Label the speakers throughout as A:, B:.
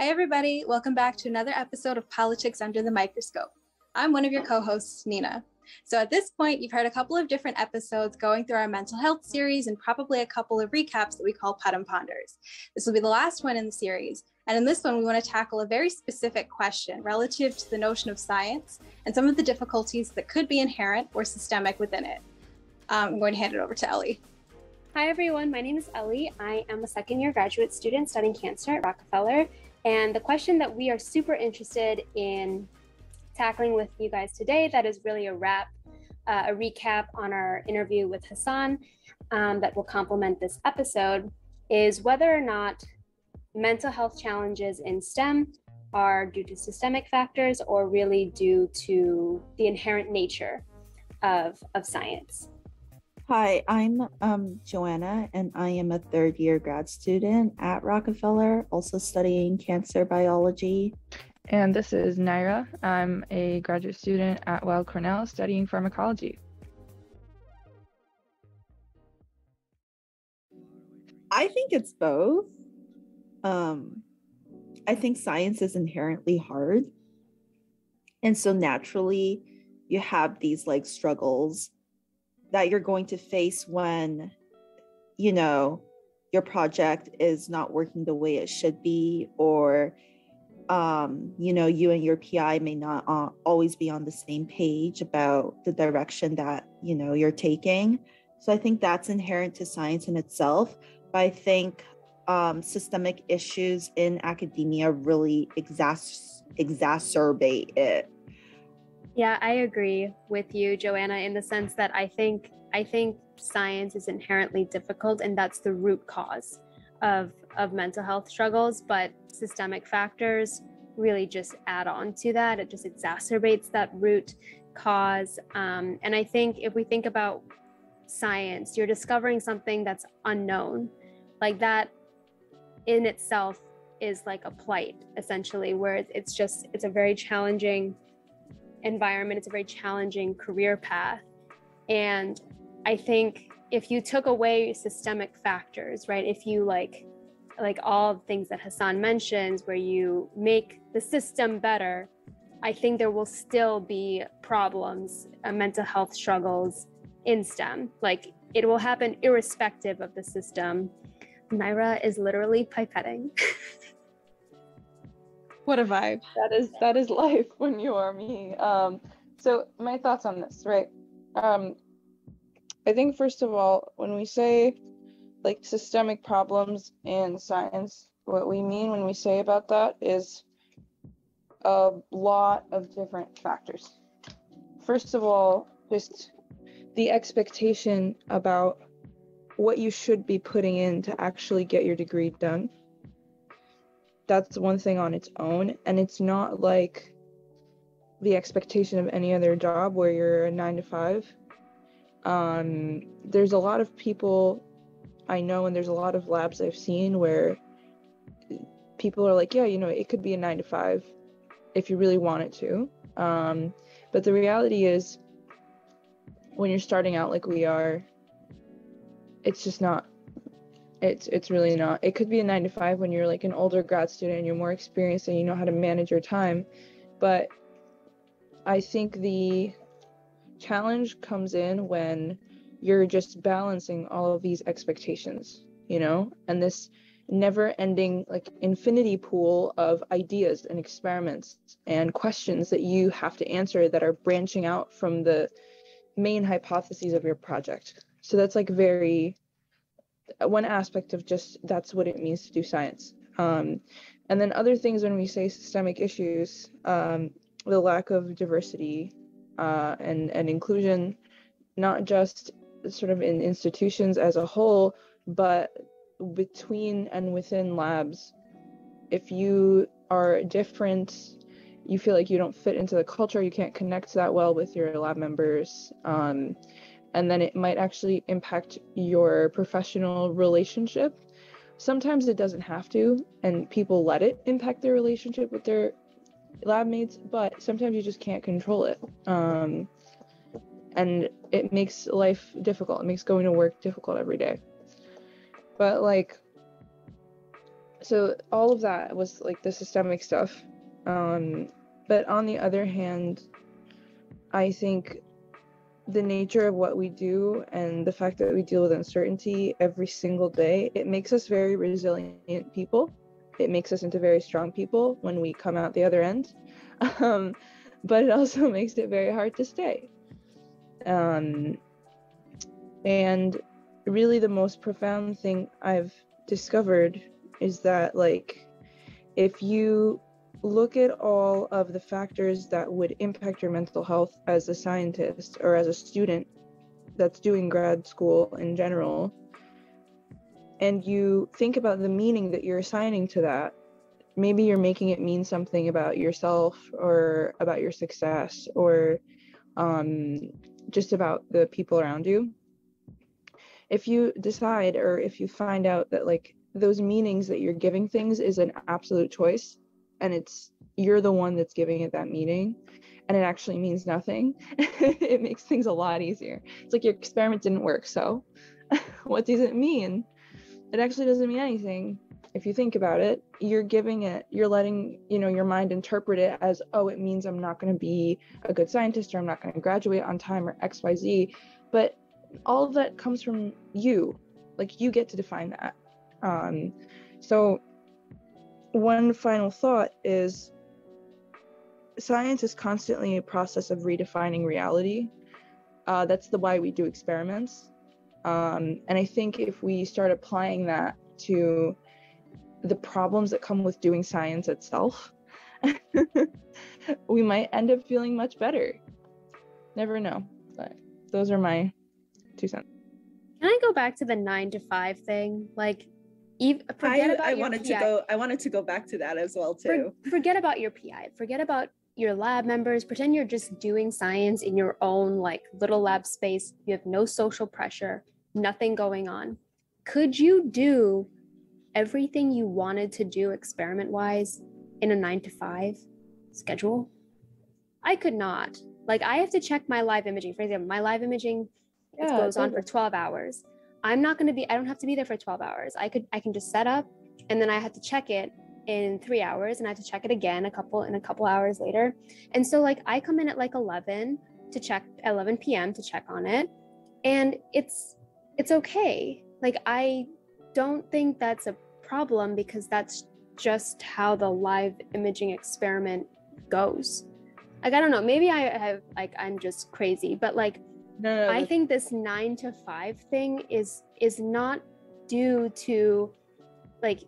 A: Hey everybody, welcome back to another episode of Politics Under the Microscope. I'm one of your co-hosts, Nina. So at this point, you've heard a couple of different episodes going through our mental health series and probably a couple of recaps that we call Put 'em Ponders. This will be the last one in the series. And in this one, we want to tackle a very specific question relative to the notion of science and some of the difficulties that could be inherent or systemic within it. I'm going to hand it over to Ellie.
B: Hi everyone, my name is Ellie. I am a second-year graduate student studying cancer at Rockefeller. And the question that we are super interested in tackling with you guys today, that is really a recap on our interview with Hassan that will complement this episode, is whether or not mental health challenges in STEM are due to systemic factors or really due to the inherent nature of science.
C: Hi, I'm Joanna, and I am a third-year grad student at Rockefeller, also studying cancer biology.
D: And this is Naira. I'm a graduate student at Weill Cornell studying pharmacology.
C: I think it's both. I think science is inherently hard. And so naturally, you have these struggles that you're going to face when, your project is not working the way it should be, or, you and your PI may not always be on the same page about the direction that, you're taking. So I think that's inherent to science in itself. But I think systemic issues in academia really exacerbate it.
B: Yeah, I agree with you, Joanna, in the sense that I think science is inherently difficult, and that's the root cause of mental health struggles, but systemic factors really just add on to that. It just exacerbates that root cause. And I think if we think about science, you're discovering something that's unknown. Like that in itself is like a plight, essentially, where it's a very challenging environment. It's a very challenging career path. And I think if you took away systemic factors, right, if you like all the things that Hassan mentions, where you make the system better, I think there will still be problems, mental health struggles in STEM. Like it will happen irrespective of the system. Naira is literally pipetting.
A: What a vibe.
D: That is life when you are me. So my thoughts on this, right? I think first of all, when we say systemic problems in science, what we mean when we say about that is a lot of different factors. First of all, just the expectation about what you should be putting in to actually get your degree done. That's one thing on its own, and it's not like the expectation of any other job where you're a 9 to 5. There's a lot of people I know, and there's a lot of labs I've seen where people are like, yeah, it could be a 9 to 5 if you really want it to. But the reality is, when you're starting out like we are, it's just not. It's really not. It could be a 9 to 5 when you're like an older grad student and you're more experienced and you know how to manage your time. But I think the challenge comes in when you're just balancing all of these expectations, and this never-ending infinity pool of ideas and experiments and questions that you have to answer that are branching out from the main hypotheses of your project. So that's one aspect of just that's what it means to do science. And then other things when we say systemic issues, the lack of diversity and inclusion, not just sort of in institutions as a whole, but between and within labs. If you are different, you feel like you don't fit into the culture, you can't connect that well with your lab members, and then it might actually impact your professional relationship. Sometimes it doesn't have to, and people let it impact their relationship with their lab mates, but sometimes you just can't control it. And it makes life difficult. It makes going to work difficult every day. But So all of that was like the systemic stuff. But on the other hand, I think the nature of what we do and the fact that we deal with uncertainty every single day, it makes us very resilient people. It makes us into very strong people when we come out the other end. But it also makes it very hard to stay. And really the most profound thing I've discovered is that, like, if you look at all of the factors that would impact your mental health as a scientist or as a student that's doing grad school in general, and you think about the meaning that you're assigning to that, maybe you're making it mean something about yourself or about your success or just about the people around you. If you decide, or if you find out that like those meanings that you're giving things is an absolute choice, and you're the one that's giving it that meaning, and it actually means nothing, it makes things a lot easier. It's like your experiment didn't work, so what does it mean? It actually doesn't mean anything. If you think about it, you're letting, your mind interpret it as, oh, it means I'm not going to be a good scientist, or I'm not going to graduate on time, or XYZ. But all of that comes from you. Like, you get to define that. So one final thought is, science is constantly a process of redefining reality. That's why we do experiments. And I think if we start applying that to the problems that come with doing science itself, we might end up feeling much better. Never know. But those are my 2 cents.
B: Can I go back to the 9 to 5 thing? Like,
E: I wanted to go back to that as well too.
B: Forget about your PI. Forget about your lab members. Pretend you're just doing science in your own like little lab space. You have no social pressure, nothing going on. Could you do everything you wanted to do experiment-wise in a 9 to 5 schedule? I could not. Like, I have to check my live imaging. For example, my live imaging goes on for 12 hours. I don't have to be there for 12 hours. I can just set up, and then I have to check it in 3 hours, and I have to check it again a couple hours later. And so like, I come in at like 11 p.m. to check on it, and it's okay. Like, I don't think that's a problem, because that's just how the live imaging experiment goes. Like, I don't know, maybe I'm just crazy, but like, no, I think this 9 to 5 thing is not due to like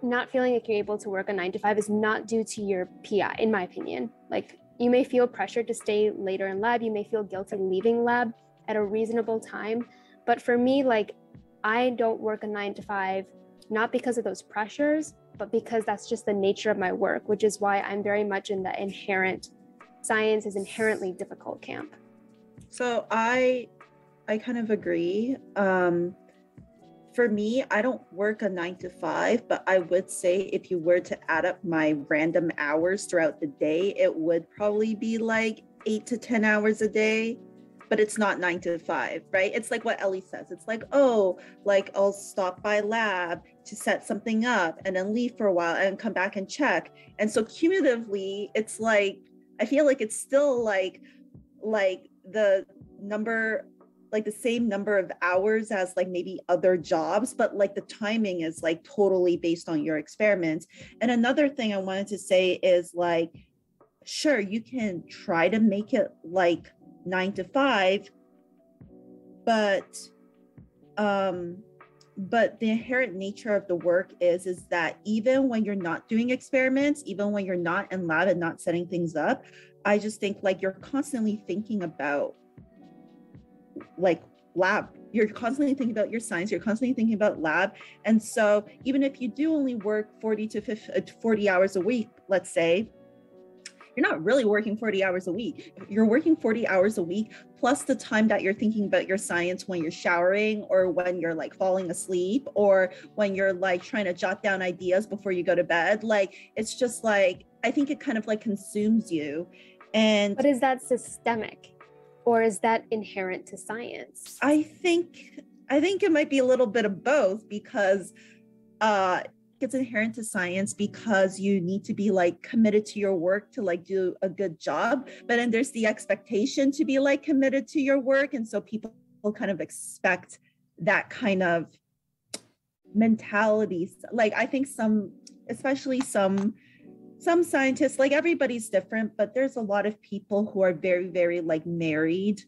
B: not feeling like you're able to work a 9 to 5 is not due to your PI, in my opinion. Like, you may feel pressured to stay later in lab, you may feel guilty leaving lab at a reasonable time, but for me, like, I don't work a 9 to 5 not because of those pressures, but because that's just the nature of my work, which is why I'm very much in the inherent science is inherently difficult camp.
E: So I kind of agree. For me, I don't work a 9 to 5, but I would say if you were to add up my random hours throughout the day, it would probably be like 8 to 10 hours a day. But it's not 9 to 5, right? It's like what Ellie says. It's like, oh, like I'll stop by lab to set something up and then leave for a while and come back and check. And so cumulatively, it's like, I feel like it's still like the number, like the same number of hours as like maybe other jobs, but like the timing is like totally based on your experiments. And another thing I wanted to say is like, sure, you can try to make it like 9 to 5, but the inherent nature of the work is that even when you're not doing experiments, even when you're not in lab and not setting things up, I just think like you're constantly thinking about like lab, you're constantly thinking about your science, you're constantly thinking about lab. And so even if you do only work 40 hours a week, let's say, you're not really working 40 hours a week. You're working 40 hours a week, plus the time that you're thinking about your science when you're showering, or when you're like falling asleep, or when you're like trying to jot down ideas before you go to bed. Like, it's just like, I think it kind of like consumes you. But
B: is that systemic, or is that inherent to science?
E: I think it might be a little bit of both, because it's inherent to science because you need to be like committed to your work to like do a good job. But then there's the expectation to be like committed to your work. And so people kind of expect that kind of mentality. Like I think especially some scientists, like everybody's different, but there's a lot of people who are very, very like married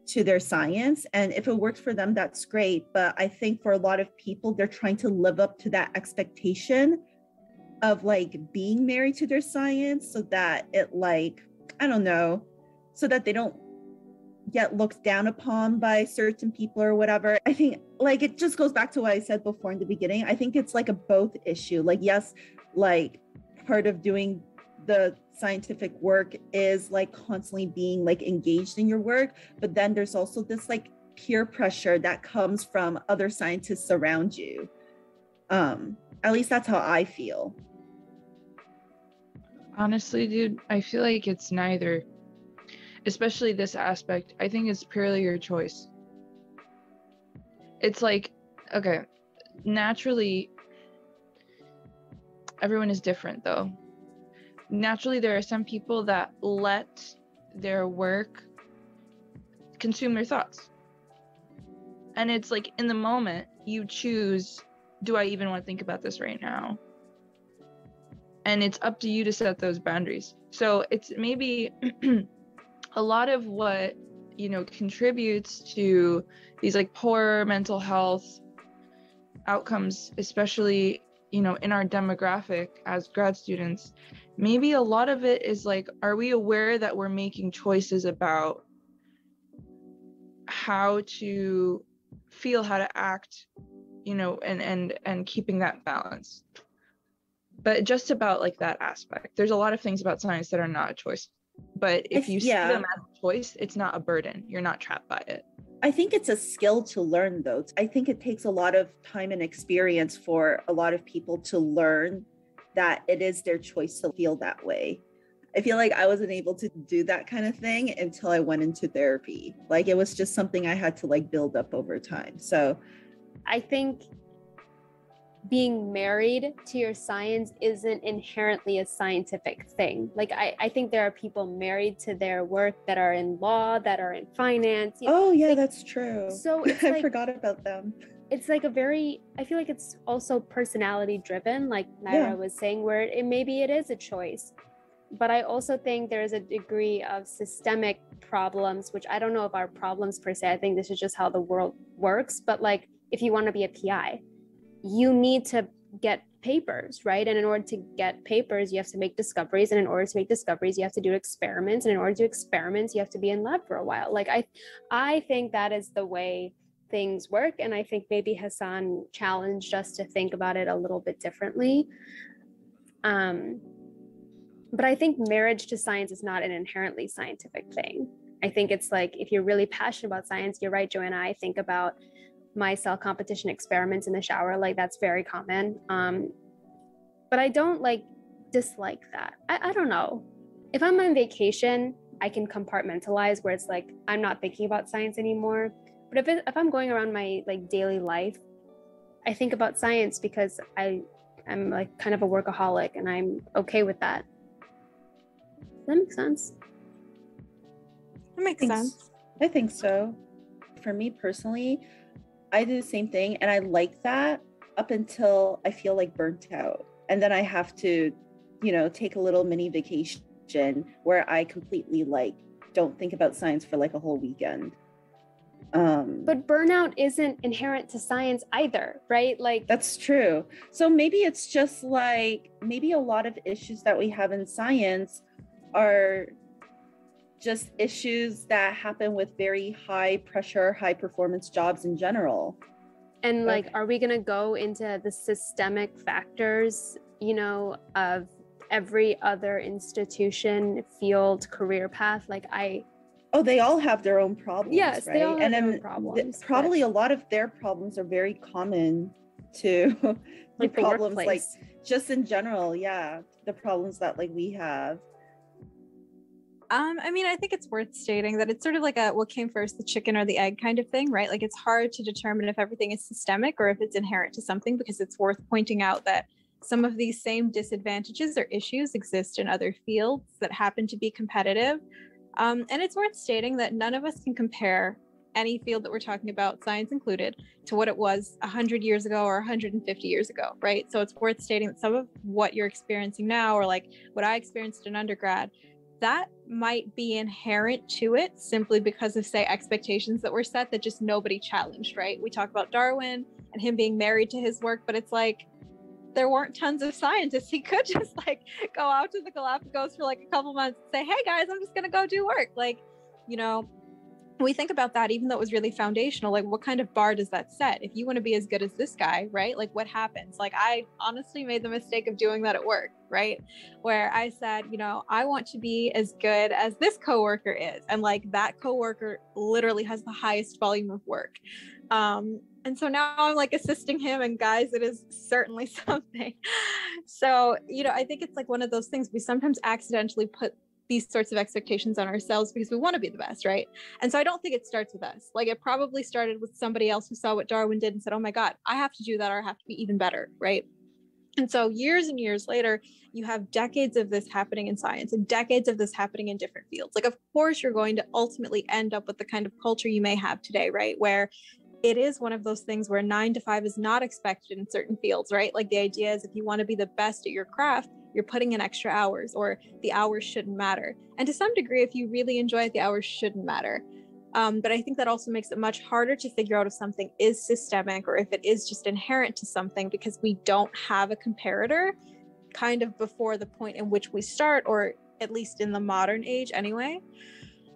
E: to their science. And if it works for them, that's great. But I think for a lot of people, they're trying to live up to that expectation of like being married to their science so that it like, I don't know, so that they don't get looked down upon by certain people or whatever. I think like it just goes back to what I said before in the beginning. I think it's like a both issue. Like, yes, like part of doing the scientific work is like constantly being like engaged in your work, but then there's also this like peer pressure that comes from other scientists around you. At least that's how I feel.
D: Honestly, dude, I feel like it's neither, especially this aspect. I think it's purely your choice. It's like, okay, naturally everyone is different though. Naturally, there are some people that let their work consume their thoughts. And it's like in the moment, you choose, do I even want to think about this right now? And it's up to you to set those boundaries. So it's maybe a lot of what, you know, contributes to these like poor mental health outcomes, especially, you know, in our demographic as grad students. Maybe a lot of it is like, are we aware that we're making choices about how to feel, how to act, you know, and keeping that balance? But just about like that aspect. There's a lot of things about science that are not a choice. But if you see them as a choice, it's not a burden. You're not trapped by it.
E: I think it's a skill to learn though. I think it takes a lot of time and experience for a lot of people to learn that it is their choice to feel that way. I feel like I wasn't able to do that kind of thing until I went into therapy. Like it was just something I had to like build up over time. So
B: I think being married to your science isn't inherently a scientific thing. Like I think there are people married to their work that are in law, that are in finance.
E: Oh yeah, like, that's true.
B: So it's
E: I
B: like,
E: forgot about them.
B: It's like I feel like it's also personality driven, like Naira was saying, where maybe it is a choice. But I also think there's a degree of systemic problems, which I don't know if are problems per se. I think this is just how the world works. But like, if you want to be a PI, you need to get papers, right? And in order to get papers, you have to make discoveries. And in order to make discoveries, you have to do experiments. And in order to do experiments, you have to be in lab for a while. Like I think that is the way things work. And I think maybe Hassan challenged us to think about it a little bit differently. But I think marriage to science is not an inherently scientific thing. I think it's like, if you're really passionate about science, you're right, Joanna, I think about my cell competition experiments in the shower, like that's very common. But I don't like dislike that. I don't know. If I'm on vacation, I can compartmentalize where it's like, I'm not thinking about science anymore. But if I'm going around my like daily life, I think about science because I'm like kind of a workaholic and I'm okay with that. Does that make sense?
A: That makes sense.
E: I think so. For me personally, I do the same thing and I like that up until I feel like burnt out. And then I have to, you know, take a little mini vacation where I completely like don't think about science for like a whole weekend.
B: But burnout isn't inherent to science either, right? Like
E: that's true. So maybe it's just like, maybe a lot of issues that we have in science are just issues that happen with very high pressure, high performance jobs in general.
B: And like, are we going to go into the systemic factors, you know, of every other institution, field, career path? Like
E: they all have their own problems.
B: Yes,
E: right?
B: they all have
E: and
B: their
E: then
B: own problems.
E: Probably a lot of their problems are very common to
B: like the
E: problems,
B: workplace.
E: Like just in general, yeah, the problems that like we have.
A: I mean, I think it's worth stating that it's sort of like a what came first, the chicken or the egg kind of thing, right? Like it's hard to determine if everything is systemic or if it's inherent to something, because it's worth pointing out that some of these same disadvantages or issues exist in other fields that happen to be competitive. And it's worth stating that none of us can compare any field that we're talking about, science included, to what it was 100 years ago or 150 years ago, right? So it's worth stating that some of what you're experiencing now, or like what I experienced in undergrad, that might be inherent to it simply because of, say, expectations that were set that just nobody challenged, right? We talk about Darwin and him being married to his work, but it's like, there weren't tons of scientists. He could just like go out to the Galapagos for like a couple months and say, hey guys, I'm just gonna go do work. Like, you know, we think about that, even though it was really foundational, like what kind of bar does that set? If you want to be as good as this guy, right? Like what happens? Like I honestly made the mistake of doing that at work, right? Where I said, you know, I want to be as good as this coworker is. And like that coworker literally has the highest volume of work. And so now I'm like assisting him, and guys, it is certainly something. So, you know, I think it's like one of those things we sometimes accidentally put these sorts of expectations on ourselves because we want to be the best, right? And so I don't think it starts with us. Like it probably started with somebody else who saw what Darwin did and said, oh my God, I have to do that, or I have to be even better, right? And so years and years later, you have decades of this happening in science and decades of this happening in different fields. Like, of course, you're going to ultimately end up with the kind of culture you may have today, right? Where it is one of those things where 9 to 5 is not expected in certain fields, right? Like the idea is if you want to be the best at your craft, you're putting in extra hours, or the hours shouldn't matter. And to some degree, if you really enjoy it, the hours shouldn't matter. But I think that also makes it much harder to figure out if something is systemic or if it is just inherent to something, because we don't have a comparator kind of before the point in which we start, or at least in the modern age anyway.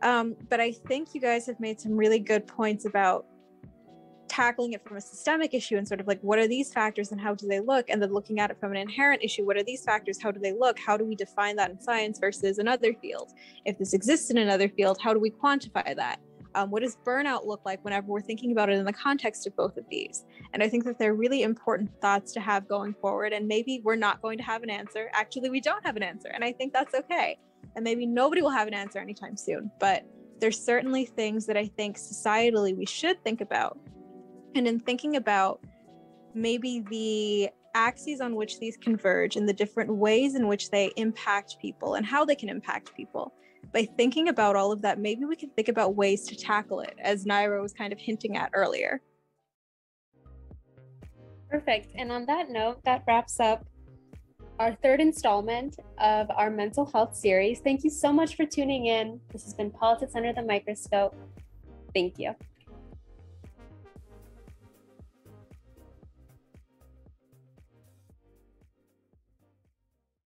A: But I think you guys have made some really good points about tackling it from a systemic issue and sort of like, what are these factors and how do they look? And then looking at it from an inherent issue, what are these factors? How do they look? How do we define that in science versus another field? If this exists in another field, how do we quantify that? What does burnout look like whenever we're thinking about it in the context of both of these? And I think that they're really important thoughts to have going forward. And maybe we're not going to have an answer. Actually, we don't have an answer. And I think that's okay. And maybe nobody will have an answer anytime soon. But there's certainly things that I think societally we should think about. And in thinking about maybe the axes on which these converge and the different ways in which they impact people and how they can impact people, by thinking about all of that, maybe we can think about ways to tackle it, as Naira was kind of hinting at earlier.
B: Perfect. And on that note, that wraps up our third installment of our mental health series. Thank you so much for tuning in. This has been Politics Under the Microscope. Thank you.